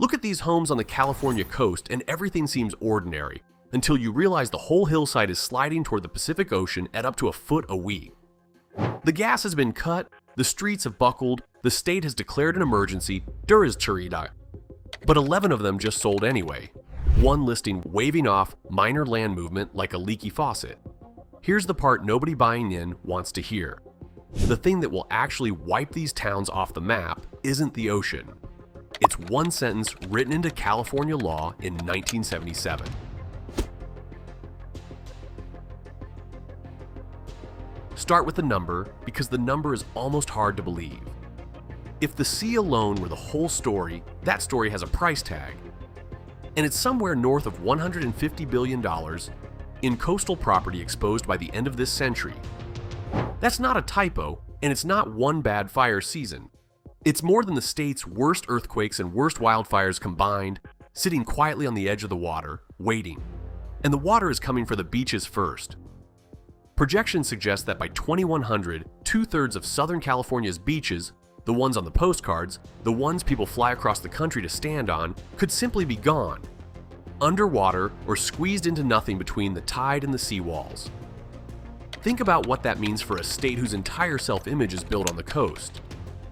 Look at these homes on the California coast and everything seems ordinary, until you realize the whole hillside is sliding toward the Pacific Ocean at up to a foot a week. The gas has been cut, the streets have buckled, the state has declared an emergency, is churida. But 11 of them just sold anyway. One listing waving off minor land movement like a leaky faucet. Here's the part nobody buying in wants to hear. The thing that will actually wipe these towns off the map isn't the ocean. It's one sentence written into California law in 1977. Start with the number because the number is almost hard to believe. If the sea alone were the whole story, that story has a price tag. And it's somewhere north of $150 billion in coastal property exposed by the end of this century. That's not a typo, and it's not one bad fire season. It's more than the state's worst earthquakes and worst wildfires combined, sitting quietly on the edge of the water, waiting. And the water is coming for the beaches first. Projections suggest that by 2100, 2/3 of Southern California's beaches, the ones on the postcards, the ones people fly across the country to stand on, could simply be gone, underwater or squeezed into nothing between the tide and the seawalls. Think about what that means for a state whose entire self-image is built on the coast.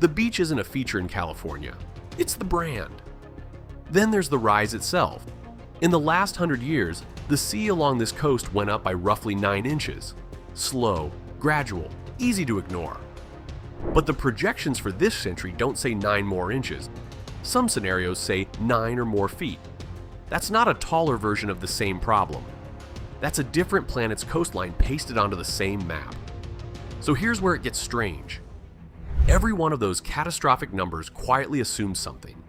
The beach isn't a feature in California, it's the brand. Then there's the rise itself. In the last 100 years, the sea along this coast went up by roughly 9 inches. Slow, gradual, easy to ignore. But the projections for this century don't say 9 more inches. Some scenarios say 9 or more feet. That's not a taller version of the same problem. That's a different planet's coastline pasted onto the same map. So here's where it gets strange. Every one of those catastrophic numbers quietly assumes something.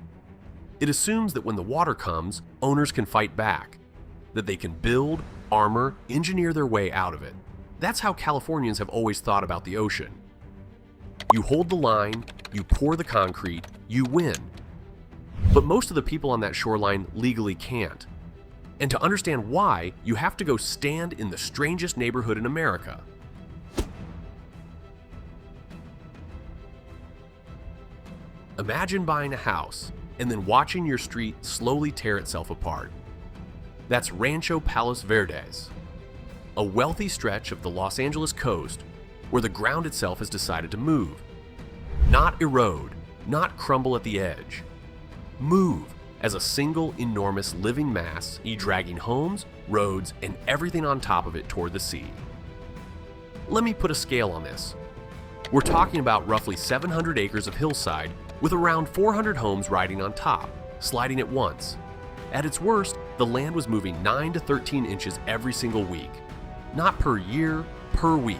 It assumes that when the water comes, owners can fight back, that they can build, armor, engineer their way out of it. That's how Californians have always thought about the ocean. You hold the line, you pour the concrete, you win. But most of the people on that shoreline legally can't. And to understand why, you have to go stand in the strangest neighborhood in America. Imagine buying a house and then watching your street slowly tear itself apart. That's Rancho Palos Verdes, a wealthy stretch of the Los Angeles coast where the ground itself has decided to move. Not erode, not crumble at the edge. Move as a single enormous living mass, dragging homes, roads, and everything on top of it toward the sea. Let me put a scale on this. We're talking about roughly 700 acres of hillside with around 400 homes riding on top, sliding at once. At its worst, the land was moving 9 to 13 inches every single week. Not per year, per week.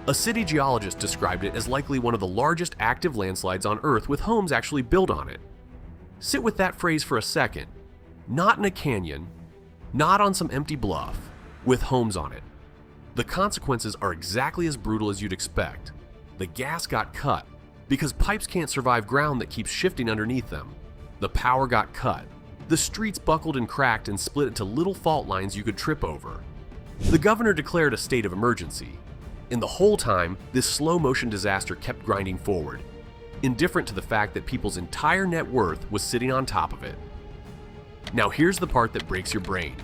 A city geologist described it as likely one of the largest active landslides on Earth with homes actually built on it. Sit with that phrase for a second. Not in a canyon, not on some empty bluff, with homes on it. The consequences are exactly as brutal as you'd expect. The gas got cut because pipes can't survive ground that keeps shifting underneath them. The power got cut. The streets buckled and cracked and split into little fault lines you could trip over. The governor declared a state of emergency. And the whole time, this slow-motion disaster kept grinding forward, indifferent to the fact that people's entire net worth was sitting on top of it. Now here's the part that breaks your brain.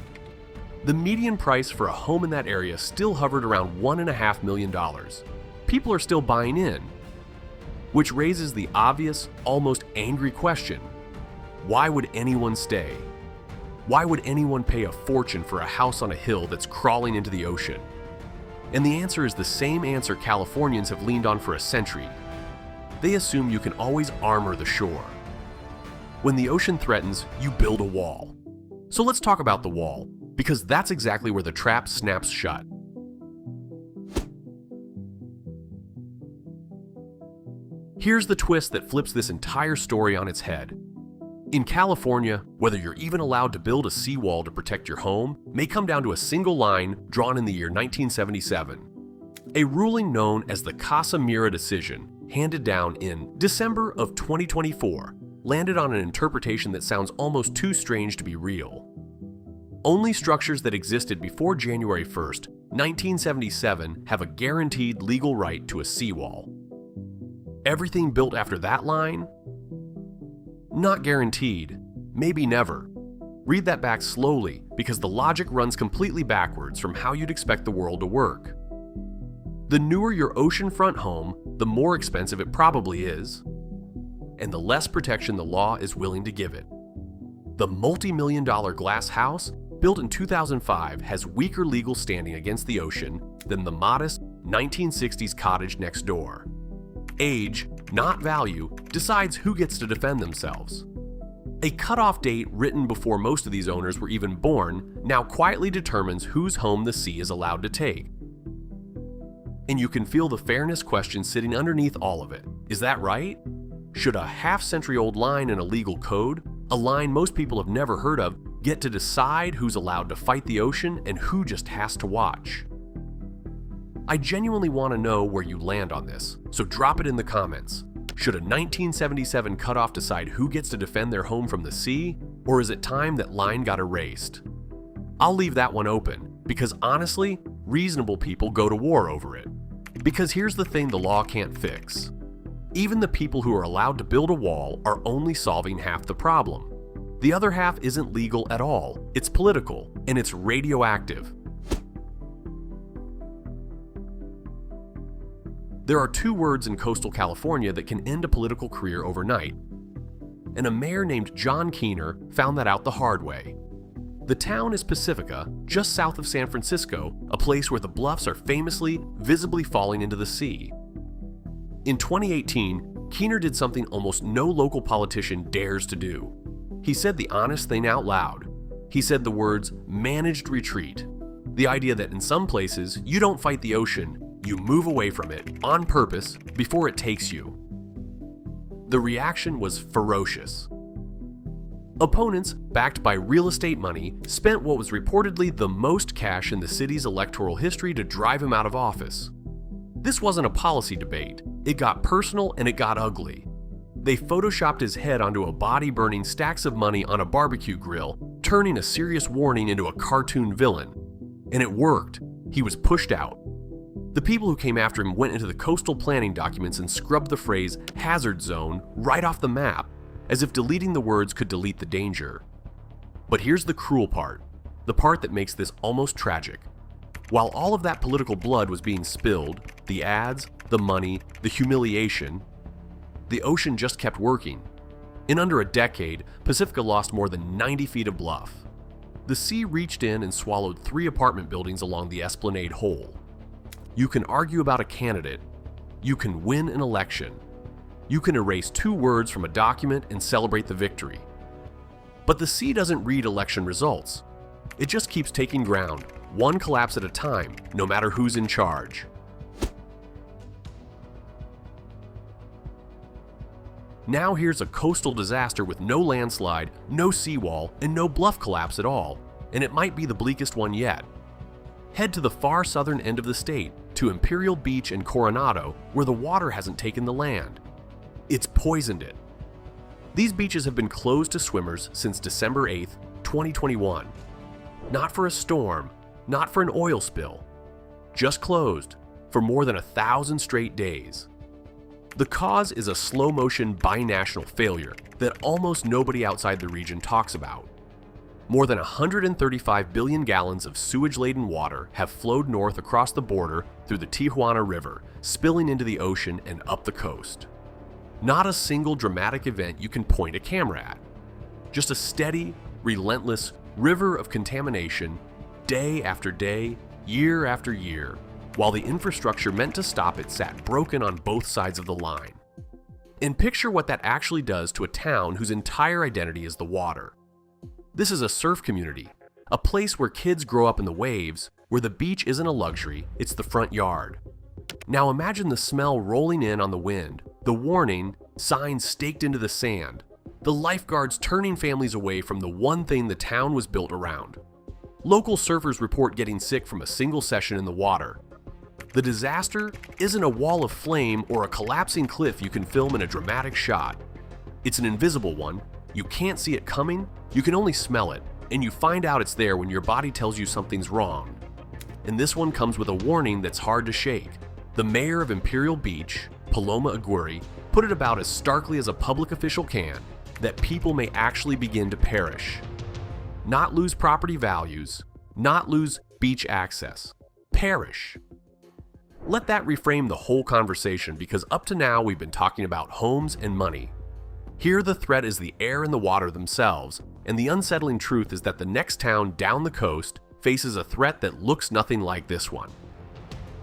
The median price for a home in that area still hovered around $1.5 million. People are still buying in, which raises the obvious, almost angry question: why would anyone stay? Why would anyone pay a fortune for a house on a hill that's crawling into the ocean? And the answer is the same answer Californians have leaned on for a century. They assume you can always armor the shore. When the ocean threatens, you build a wall. So let's talk about the wall, because that's exactly where the trap snaps shut. Here's the twist that flips this entire story on its head. In California, whether you're even allowed to build a seawall to protect your home may come down to a single line drawn in the year 1977. A ruling known as the Casa Mira decision, handed down in December of 2024, landed on an interpretation that sounds almost too strange to be real. Only structures that existed before January 1st, 1977 have a guaranteed legal right to a seawall. Everything built after that line? Not guaranteed. Maybe never. Read that back slowly because the logic runs completely backwards from how you'd expect the world to work. The newer your oceanfront home, the more expensive it probably is, and the less protection the law is willing to give it. The multi-million-dollar glass house, built in 2005, has weaker legal standing against the ocean than the modest 1960s cottage next door. Age, not value, decides who gets to defend themselves. A cutoff date written before most of these owners were even born now quietly determines whose home the sea is allowed to take. And you can feel the fairness question sitting underneath all of it. Is that right? Should a half-century-old line in a legal code, a line most people have never heard of, get to decide who's allowed to fight the ocean and who just has to watch? I genuinely want to know where you land on this, so drop it in the comments. Should a 1977 cutoff decide who gets to defend their home from the sea, or is it time that line got erased? I'll leave that one open, because honestly, reasonable people go to war over it. Because here's the thing the law can't fix. Even the people who are allowed to build a wall are only solving half the problem. The other half isn't legal at all, it's political, and it's radioactive. There are two words in coastal California that can end a political career overnight, and a mayor named John Keener found that out the hard way. The town is Pacifica, just south of San Francisco, a place where the bluffs are famously, visibly falling into the sea. In 2018, Keener did something almost no local politician dares to do. He said the honest thing out loud. He said the words, managed retreat. The idea that in some places, you don't fight the ocean, you move away from it, on purpose, before it takes you. The reaction was ferocious. Opponents, backed by real estate money, spent what was reportedly the most cash in the city's electoral history to drive him out of office. This wasn't a policy debate. It got personal and it got ugly. They photoshopped his head onto a body burning stacks of money on a barbecue grill, turning a serious warning into a cartoon villain. And it worked. He was pushed out. The people who came after him went into the coastal planning documents and scrubbed the phrase hazard zone right off the map, as if deleting the words could delete the danger. But here's the cruel part, the part that makes this almost tragic. While all of that political blood was being spilled, the ads, the money, the humiliation, the ocean just kept working. In under a decade, Pacifica lost more than 90 feet of bluff. The sea reached in and swallowed 3 apartment buildings along the Esplanade whole. You can argue about a candidate. You can win an election. You can erase 2 words from a document and celebrate the victory. But the sea doesn't read election results. It just keeps taking ground, one collapse at a time, no matter who's in charge. Now here's a coastal disaster with no landslide, no seawall, and no bluff collapse at all, and it might be the bleakest one yet. Head to the far southern end of the state, to Imperial Beach and Coronado, where the water hasn't taken the land. It's poisoned it. These beaches have been closed to swimmers since December 8th, 2021. Not for a storm, not for an oil spill. Just closed for more than 1,000 straight days. The cause is a slow-motion binational failure that almost nobody outside the region talks about. More than 135 billion gallons of sewage-laden water have flowed north across the border through the Tijuana River, spilling into the ocean and up the coast. Not a single dramatic event you can point a camera at. Just a steady, relentless river of contamination, day after day, year after year, while the infrastructure meant to stop it sat broken on both sides of the line. And picture what that actually does to a town whose entire identity is the water. This is a surf community, a place where kids grow up in the waves, where the beach isn't a luxury, it's the front yard. Now imagine the smell rolling in on the wind, the warning, signs staked into the sand, the lifeguards turning families away from the one thing the town was built around. Local surfers report getting sick from a single session in the water. The disaster isn't a wall of flame or a collapsing cliff you can film in a dramatic shot. It's an invisible one. You can't see it coming, you can only smell it, and you find out it's there when your body tells you something's wrong. And this one comes with a warning that's hard to shake. The mayor of Imperial Beach, Paloma Aguirre, put it about as starkly as a public official can. that people may actually begin to perish. Not lose property values, not lose beach access. Perish. Let that reframe the whole conversation, because up to now we've been talking about homes and money. Here the threat is the air and the water themselves, and the unsettling truth is that the next town down the coast faces a threat that looks nothing like this one.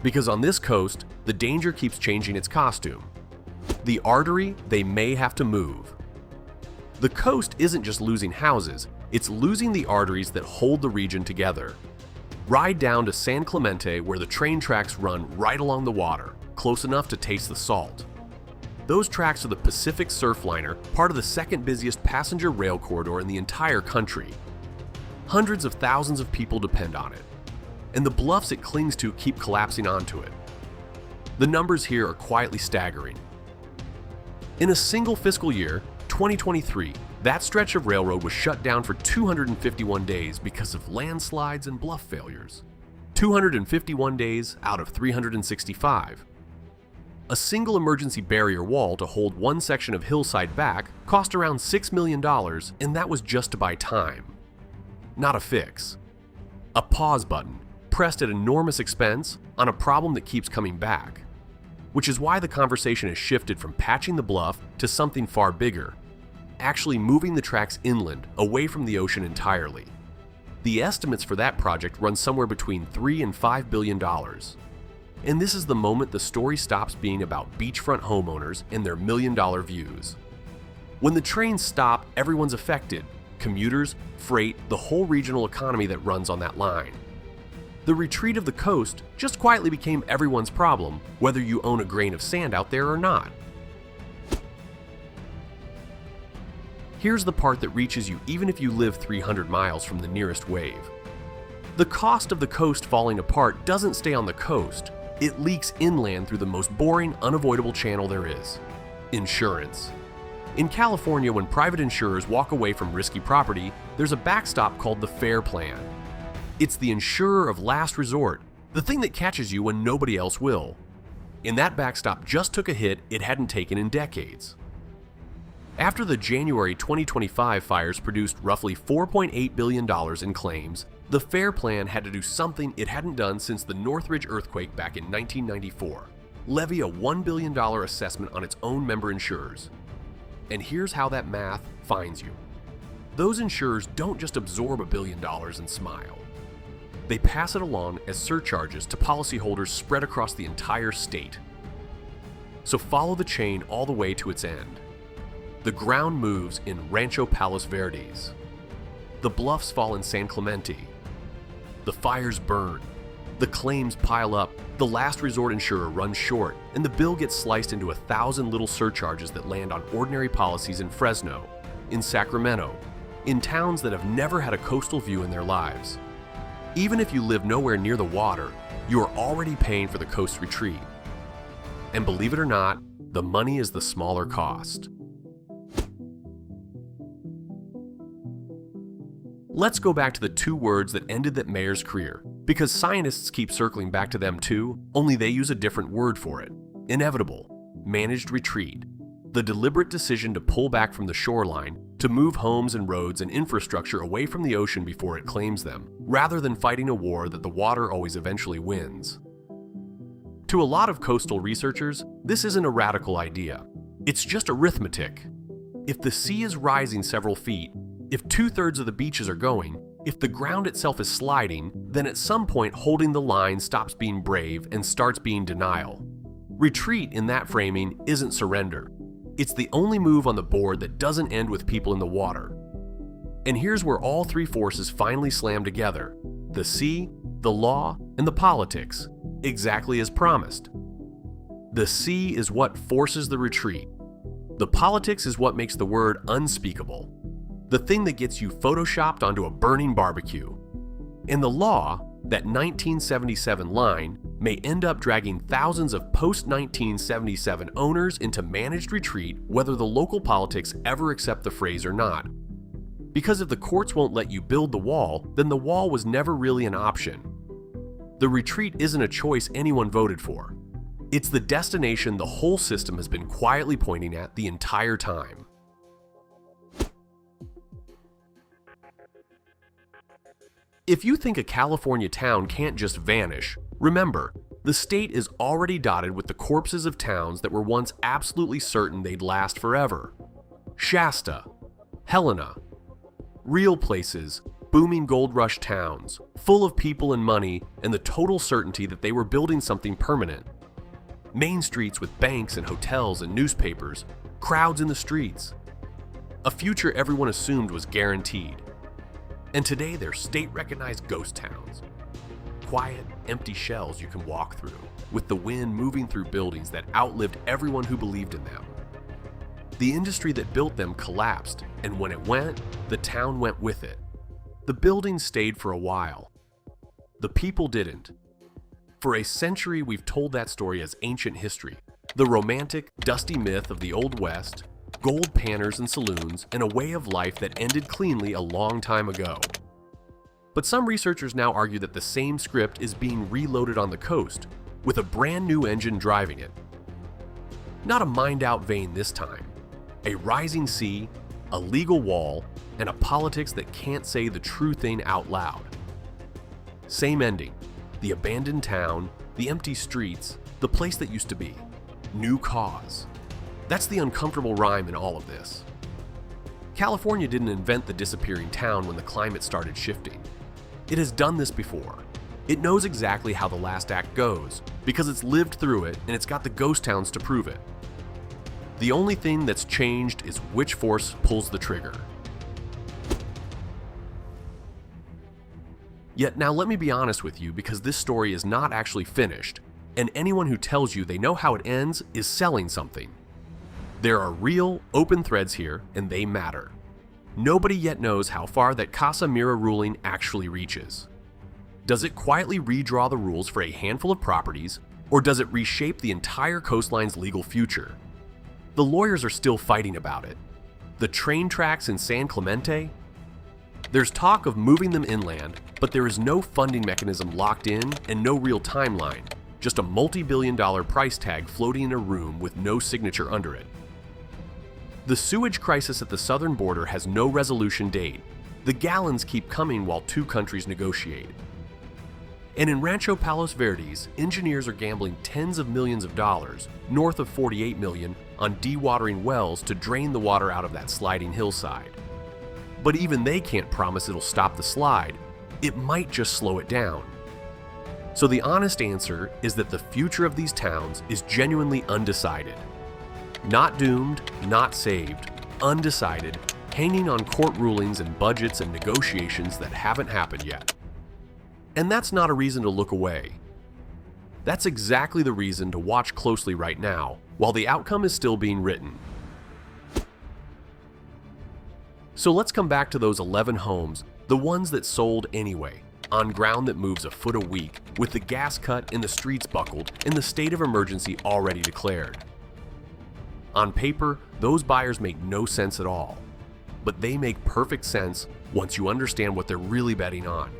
Because on this coast, the danger keeps changing its costume. The artery they may have to move. The coast isn't just losing houses, it's losing the arteries that hold the region together. Ride down to San Clemente, where the train tracks run right along the water, close enough to taste the salt. Those tracks are the Pacific Surfliner, part of the second busiest passenger rail corridor in the entire country. Hundreds of thousands of people depend on it, and the bluffs it clings to keep collapsing onto it. The numbers here are quietly staggering. In a single fiscal year, 2023, that stretch of railroad was shut down for 251 days because of landslides and bluff failures. 251 days out of 365. A single emergency barrier wall to hold one section of hillside back cost around $6 million, and that was just to buy time. Not a fix. A pause button, pressed at enormous expense on a problem that keeps coming back. Which is why the conversation has shifted from patching the bluff to something far bigger. Actually moving the tracks inland, away from the ocean entirely. The estimates for that project run somewhere between $3 and $5 billion. And this is the moment the story stops being about beachfront homeowners and their million-dollar views. When the trains stop, everyone's affected. Commuters, freight, the whole regional economy that runs on that line. The retreat of the coast just quietly became everyone's problem, whether you own a grain of sand out there or not. Here's the part that reaches you even if you live 300 miles from the nearest wave. The cost of the coast falling apart doesn't stay on the coast. It leaks inland through the most boring, unavoidable channel there is: insurance. In California, when private insurers walk away from risky property, there's a backstop called the FAIR Plan. It's the insurer of last resort, the thing that catches you when nobody else will. And that backstop just took a hit it hadn't taken in decades. After the January 2025 fires produced roughly $4.8 billion in claims, the FAIR Plan had to do something it hadn't done since the Northridge earthquake back in 1994: levy a $1 billion assessment on its own member insurers. And here's how that math finds you. Those insurers don't just absorb $1 billion and smile. They pass it along as surcharges to policyholders spread across the entire state. So follow the chain all the way to its end. The ground moves in Rancho Palos Verdes. The bluffs fall in San Clemente. The fires burn. The claims pile up. The last resort insurer runs short, and the bill gets sliced into 1,000 little surcharges that land on ordinary policies in Fresno, in Sacramento, in towns that have never had a coastal view in their lives. Even if you live nowhere near the water, you are already paying for the coast's retreat. And believe it or not, the money is the smaller cost. Let's go back to the two words that ended that mayor's career, because scientists keep circling back to them too, only they use a different word for it: inevitable, managed retreat. The deliberate decision to pull back from the shoreline, to move homes and roads and infrastructure away from the ocean before it claims them, rather than fighting a war that the water always eventually wins. To a lot of coastal researchers, this isn't a radical idea. It's just arithmetic. If the sea is rising several feet, if 2/3 of the beaches are going, if the ground itself is sliding, then at some point holding the line stops being brave and starts being denial. Retreat in that framing isn't surrender. It's the only move on the board that doesn't end with people in the water. And here's where all three forces finally slam together: the sea, the law, and the politics, exactly as promised. The sea is what forces the retreat. The politics is what makes the word unspeakable. The thing that gets you photoshopped onto a burning barbecue. And the law, that 1977 line, may end up dragging thousands of post-1977 owners into managed retreat, whether the local politics ever accept the phrase or not. Because if the courts won't let you build the wall, then the wall was never really an option. The retreat isn't a choice anyone voted for. It's the destination the whole system has been quietly pointing at the entire time. If you think a California town can't just vanish, remember, the state is already dotted with the corpses of towns that were once absolutely certain they'd last forever. Shasta, Helena, real places, booming gold rush towns, full of people and money and the total certainty that they were building something permanent. Main streets with banks and hotels and newspapers, crowds in the streets. A future everyone assumed was guaranteed. And today they're state-recognized ghost towns. Quiet, empty shells you can walk through, with the wind moving through buildings that outlived everyone who believed in them. The industry that built them collapsed, and when it went, the town went with it. The buildings stayed for a while. The people didn't. For a century, we've told that story as ancient history, the romantic, dusty myth of the Old West, gold panners and saloons, and a way of life that ended cleanly a long time ago. But some researchers now argue that the same script is being reloaded on the coast, with a brand new engine driving it. Not a mined-out vein this time. A rising sea, a legal wall, and a politics that can't say the true thing out loud. Same ending. The abandoned town, the empty streets, the place that used to be. New cause. That's the uncomfortable rhyme in all of this. California didn't invent the disappearing town when the climate started shifting. It has done this before. It knows exactly how the last act goes, because it's lived through it and it's got the ghost towns to prove it. The only thing that's changed is which force pulls the trigger. Yet now let me be honest with you, because this story is not actually finished, and anyone who tells you they know how it ends is selling something. There are real, open threads here, and they matter. Nobody yet knows how far that Casa Mira ruling actually reaches. Does it quietly redraw the rules for a handful of properties, or does it reshape the entire coastline's legal future? The lawyers are still fighting about it. The train tracks in San Clemente? There's talk of moving them inland, but there is no funding mechanism locked in and no real timeline, just a multi-billion-dollar price tag floating in a room with no signature under it. The sewage crisis at the southern border has no resolution date. The gallons keep coming while two countries negotiate. And in Rancho Palos Verdes, engineers are gambling tens of millions of dollars, north of 48 million, on dewatering wells to drain the water out of that sliding hillside. But even they can't promise it'll stop the slide. It might just slow it down. So the honest answer is that the future of these towns is genuinely undecided. Not doomed, not saved, undecided, hanging on court rulings and budgets and negotiations that haven't happened yet. And that's not a reason to look away. That's exactly the reason to watch closely right now, while the outcome is still being written. So let's come back to those 11 homes, the ones that sold anyway, on ground that moves a foot a week, with the gas cut and the streets buckled and the state of emergency already declared. On paper, those buyers make no sense at all, but they make perfect sense once you understand what they're really betting on.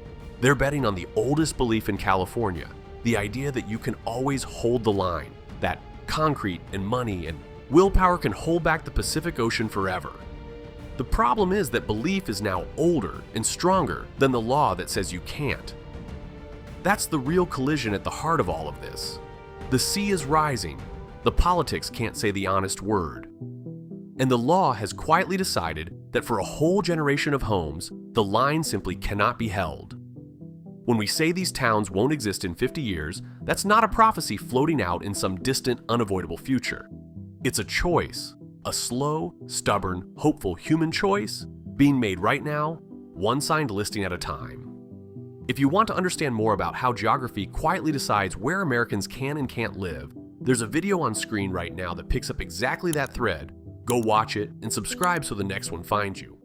They're betting on the oldest belief in California, the idea that you can always hold the line, that concrete and money and willpower can hold back the Pacific Ocean forever. The problem is that belief is now older and stronger than the law that says you can't. That's the real collision at the heart of all of this. The sea is rising. The politics can't say the honest word. And the law has quietly decided that for a whole generation of homes, the line simply cannot be held. When we say these towns won't exist in 50 years, that's not a prophecy floating out in some distant, unavoidable future. It's a choice, a slow, stubborn, hopeful human choice being made right now, one signed listing at a time. If you want to understand more about how geography quietly decides where Americans can and can't live, there's a video on screen right now that picks up exactly that thread. Go watch it and subscribe so the next one finds you.